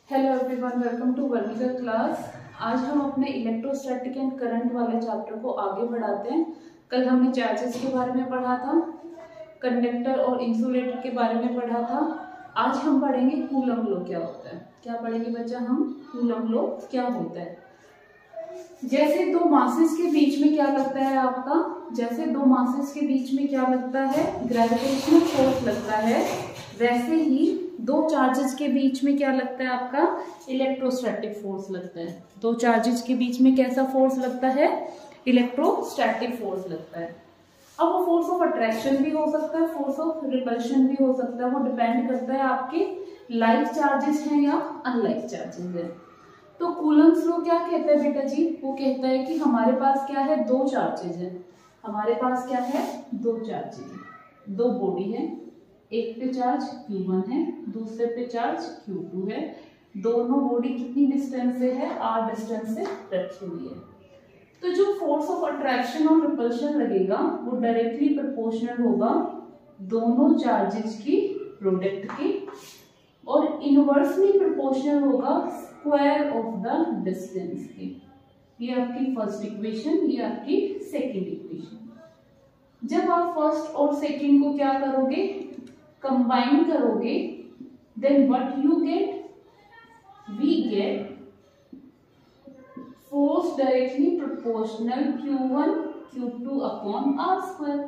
Hello everyone, welcome to Varnika class. आज हम अपने इलेक्ट्रोस्टैटिक एंड करंट वाले चैप्टर को आगे बढ़ाते हैं। कल हमने चार्जेस के बारे में पढ़ा था, कंडक्टर और इंसुलेटर के बारे में पढ़ा था। आज हम पढ़ेंगे कूलम लॉ क्या होता है। क्या पढ़ेंगे बच्चा हम? कूलम लॉ क्या होता है। जैसे दो मासेस के बीच में क्या लगता है आपका, जैसे दो मासेस के बीच में क्या लगता है, ग्रेविटेशनल फोर्स लगता है, वैसे ही दो चार्जेस के बीच में क्या लगता है आपका, इलेक्ट्रोस्टैटिक फोर्स लगता है। दो चार्जेस के बीच में कैसा फोर्स लगता है, इलेक्ट्रोस्टैटिक फोर्स लगता है। अब वो फोर्स ऑफ अट्रैक्शन भी हो सकता है, फोर्स ऑफ रिपल्शन भी हो सकता है। वो डिपेंड करता है आपके लाइक चार्जेस हैं या अनलाइक चार्जेस हैं। तो कूलम्स लॉ क्या कहता है बेटा जी? वो कहता है कि हमारे पास क्या है, दो चार्जेस हैं। हमारे पास क्या है, दो चार्जेस हैं, दो बॉडी है। एक पे चार्ज Q1 है, दूसरे पे चार्ज Q2 है। दोनों बॉडी कितनी डिस्टेंस से है, r डिस्टेंस से रखी हुई है। तो जो फोर्स ऑफ अट्रैक्शन और रिपल्शन लगेगा वो डायरेक्टली प्रोपोर्शनल होगा दोनों चार्जेस की प्रोडक्ट के, और इनवर्सली प्रोपोर्शनल होगा स्क्वायर ऑफ द डिस्टेंस के। ये आपकी फर्स्ट इक्वेशन, ये आपकी सेकंड इक्वेशन। जब आप फर्स्ट और सेकंड को क्या करोगे, कंबाइन करोगे, then what you get, we get force directly proportional Q1 Q2 upon r square.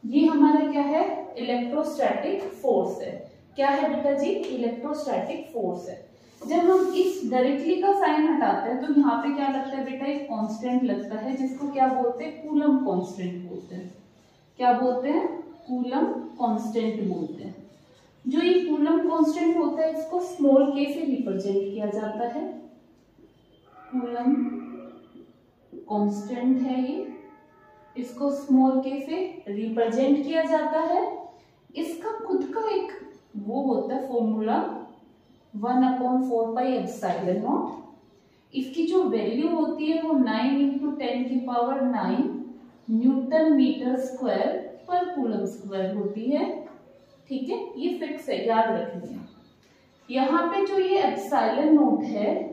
ये हमारा क्या है, इलेक्ट्रोस्टैटिक फोर्स है। क्या है बेटा जी, इलेक्ट्रोस्टैटिक फोर्स है। जब हम इस डायरेक्टली का साइन हटाते हैं तो यहाँ पे क्या लगता है बेटा, एक कांस्टेंट लगता है जिसको क्या बोलते हैं, कूलम कांस्टेंट बोलते हैं। क्या बोलते हैं, कूलम कांस्टेंट बोलते हैं। जो ये कूलम कांस्टेंट होता है इसको स्मॉल k से रिप्रेजेंट किया जाता है। कूलम कांस्टेंट है ये, इसको स्मॉल k से रिप्रेजेंट किया जाता है। इसका खुद का एक वो होता है फॉर्मूला 1/4πε0। इसकी जो वैल्यू होती है वो 9 × 10⁹ न्यूटन मीटर स्क्वायर पर कूलम स्क्वायर होती है। ठीक है, ये फिक्स है, याद रखिए। यहाँ पे जो ये एप्सिलॉन नोट है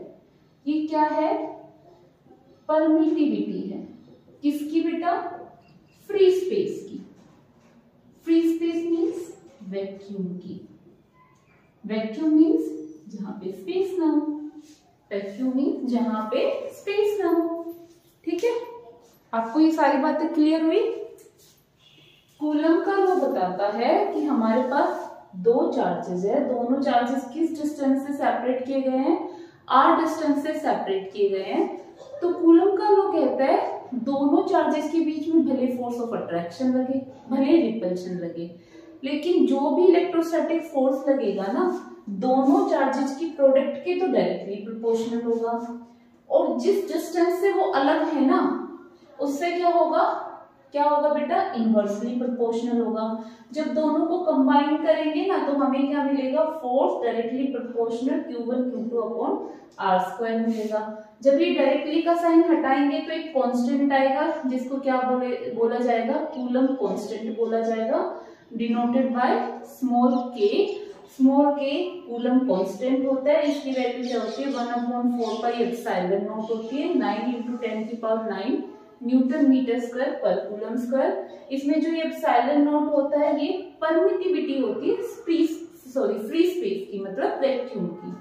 ये क्या है, परमिटिविटी है। किसकी बेटा, फ्री स्पेस की। फ्री स्पेस मीन्स वैक्यूम की। वैक्यूम मीन्स जहां पे स्पेस ना हो, वैक्यूम मीन्स जहां पे स्पेस ना हो। ठीक है, आपको ये सारी बातें क्लियर हुई। कूलम का लॉ बताता है कि हमारे पास दो चार्जेस है, दोनों चार्जेस किस डिस्टेंस से सेपरेट किए गए हैं, r डिस्टेंस से सेपरेट किए गए हैं। तो कूलम का लॉ कहता है दोनों चार्जेस के बीच में भले फोर्स ऑफ अट्रैक्शन लगे, भले रिपल्शन लगे, लेकिन जो भी इलेक्ट्रोस्टैटिक फोर्स लगेगा ना, दोनों चार्जेस की प्रोडक्ट के तो डायरेक्टली प्रोपोर्शनल होगा, और जिस डिस्टेंस से वो अलग है ना उससे क्या होगा, क्या होगा बेटा, इनवर्सली प्रोपोर्शनल होगा। जब दोनों को कंबाइन करेंगे ना तो हमें क्या मिलेगा, force directly proportional Q1 Q2 upon r square मिलेगा। जब ये डायरेक्टली का साइन हटाएंगे तो एक कांस्टेंट आएगा जिसको क्या बोला जाएगा, कूलम कांस्टेंट बोला जाएगा, denoted by small k। Small k coulomb constant होता है। इसकी वैल्यू क्या होती है, 1/4πε0 होती है, 9 × 10⁹ न्यूटन मीटर स्क्वायर पर कूलम स्क्वायर। इसमें जो ये एप्सिलॉन नोट होता है ये परमिटिविटी होती है फ्री स्पेस की, मतलब वैक्यूम की।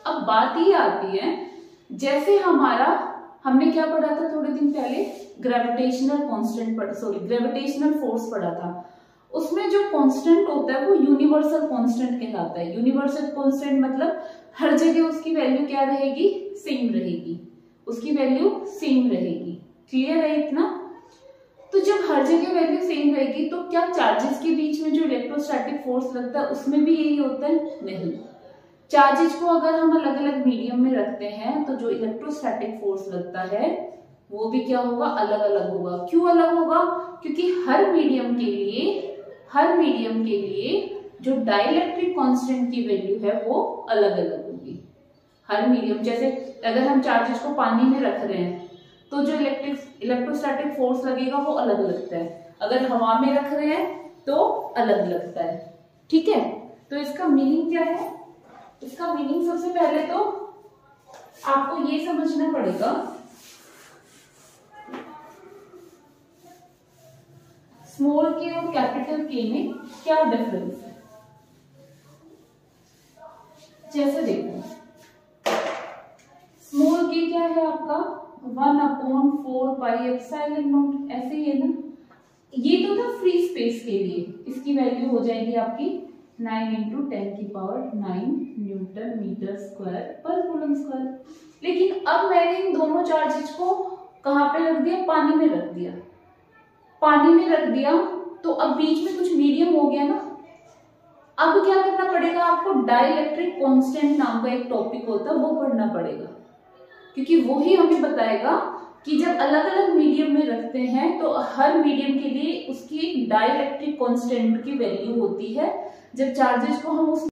अब बात ये आती है, जैसे हमने क्या पढ़ा था थोड़े दिन पहले, ग्रेविटेशनल फोर्स पढ़ा था। उसमें जो कांस्टेंट होता है वो यूनिवर्सल कांस्टेंट कहलाता है। यूनिवर्सल कांस्टेंट मतलब हर जगह उसकी वैल्यू क्या रहेगी, सेम रहेगी, उसकी वैल्यू सेम रहेगी। क्लियर है इतना? तो जब हर जगह वैल्यू सेम रहेगी तो क्या चार्जेस के बीच में जो इलेक्ट्रोस्टैटिक फोर्स लगता है उसमें भी यही होता है? नहीं। चार्जेस को अगर हम अलग अलग मीडियम में रखते हैं तो जो इलेक्ट्रोस्टैटिक फोर्स लगता है वो भी क्या होगा, अलग अलग होगा। क्यों अलग होगा? क्योंकि हर मीडियम के लिए जो डाइलेक्ट्रिक कांस्टेंट की वैल्यू है वो अलग अलग होगी। हर मीडियम, जैसे अगर हम चार्जेस को पानी में रख रहे हैं तो जो इलेक्ट्रोस्टैटिक फोर्स लगेगा वो अलग लगता है, अगर हवा में रख रहे हैं तो अलग लगता है। ठीक है, तो इसका मीनिंग क्या है, इसका मीनिंग सबसे पहले तो आपको ये समझना पड़ेगा, स्मॉल के और कैपिटल के में क्या डिफरेंस है। जैसे देखो, स्मॉल के क्या है आपका 1/4 पाई एप्सिलॉन नॉट, ऐसे ही है ना। ये तो था फ्री स्पेस के लिए, इसकी वैल्यू हो जाएगी आपकी 9 × 10⁹ न्यूटन मीटर स्क्वायर पर कूलम स्क्वायर। लेकिन अब मैंने इन दोनों चार्जेस को कहां पे रख दिया, पानी में रख दिया। पानी में रख दिया तो अब बीच में कुछ मीडियम हो गया ना। अब क्या करना पड़ेगा आपको, डाइलेक्ट्रिक कांस्टेंट नाम का एक टॉपिक होता है वो पढ़ना पड़ेगा, क्योंकि वो ही हमें बताएगा कि जब अलग अलग मीडियम में रखते हैं तो हर मीडियम के लिए उसकी एक डाइलेक्ट्रिक कांस्टेंट की वैल्यू होती है। जब चार्जेस को हम उस